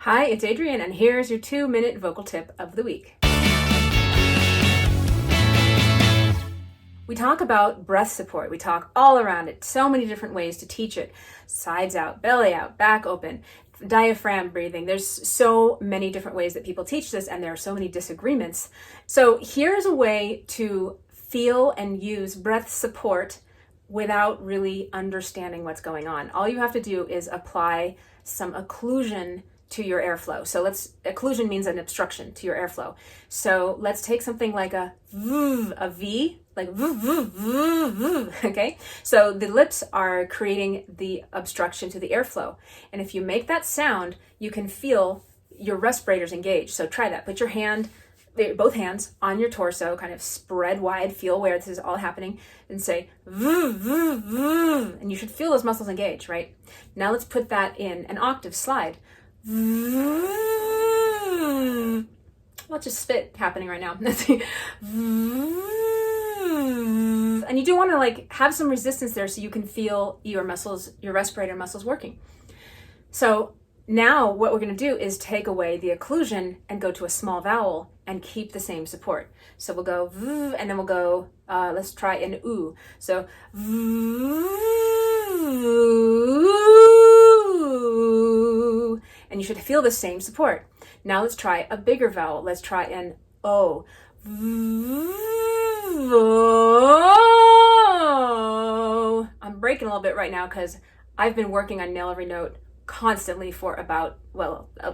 Hi, it's Adrienne, and here's your 2-minute vocal tip of the week. We talk about breath support. We talk all around it. So many different ways to teach it. Sides out, belly out, back open, diaphragm breathing. There's so many different ways that people teach this, and there are so many disagreements. So here's a way to feel and use breath support without really understanding what's going on. All you have to do is apply some occlusion to your airflow. So occlusion means an obstruction to your airflow. So let's take something like a V, like okay? So the lips are creating the obstruction to the airflow. And if you make that sound, you can feel your respirators engaged. So try that. Put your both hands on your torso, kind of spread wide, feel where this is all happening, and say, and you should feel those muscles engage, right? Now let's put that in an octave slide. Watch a spit happening right now. And you do want to have some resistance there so you can feel your muscles, your respirator muscles working. So now what we're going to do is take away the occlusion and go to a small vowel and keep the same support. So we'll go v, and then we'll go, let's try an oo. So and you should feel the same support. Now let's try a bigger vowel. Let's try an O. I'm breaking a little bit right now because I've been working on Nail Every Note constantly for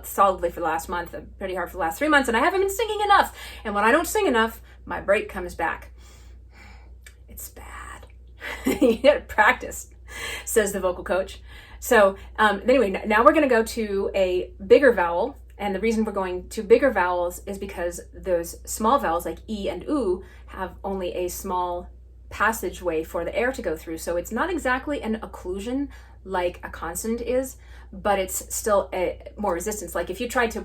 solidly for the last month, pretty hard for the last 3 months, and I haven't been singing enough. And when I don't sing enough, my break comes back. It's bad. You gotta practice, says the vocal coach. So anyway, now we're going to go to a bigger vowel. And the reason we're going to bigger vowels is because those small vowels like E and Oo have only a small passageway for the air to go through. So it's not exactly an occlusion like a consonant is, but it's still more resistance. Like if you tried to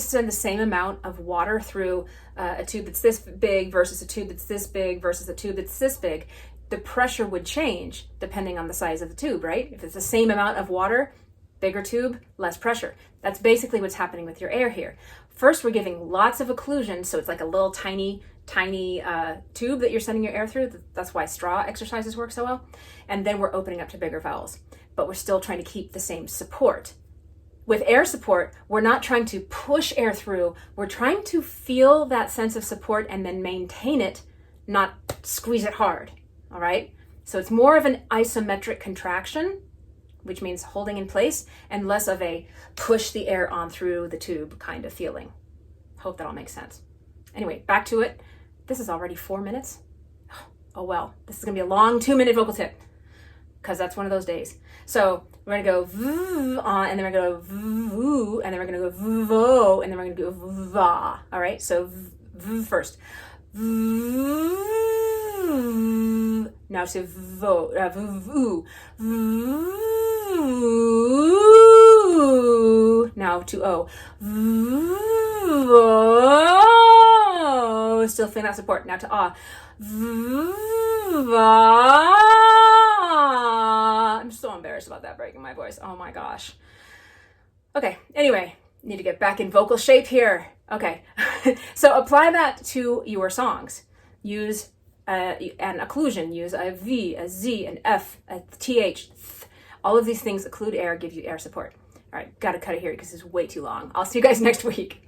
send the same amount of water through a tube that's this big versus a tube that's this big versus a tube that's this big, the pressure would change depending on the size of the tube, right? If it's the same amount of water, bigger tube, less pressure. That's basically what's happening with your air here. First, we're giving lots of occlusion, so it's like a little tiny tube that you're sending your air through. That's why straw exercises work so well. And then we're opening up to bigger vowels, but we're still trying to keep the same support. With air support, we're not trying to push air through. We're trying to feel that sense of support and then maintain it, not squeeze it hard. All right, so it's more of an isometric contraction, which means holding in place, and less of a push the air on through the tube kind of feeling. Hope that all makes sense. Anyway, back to it. This is already 4 minutes. Oh well, this is gonna be a long 2-minute vocal tip because that's one of those days. So we're gonna go v on, and then we're gonna go v, and then we're gonna go vo, and then we're gonna go va. All right, so v first. Now to vo, now to o. Still feeling that support. Now to ah. I'm so embarrassed about that break in my voice. Oh my gosh. Okay, anyway, need to get back in vocal shape here. Okay, so apply that to your songs. Use an occlusion, use a V, a Z, an F, a TH. All of these things occlude air, give you air support. All right, gotta cut it here because it's way too long. I'll see you guys next week.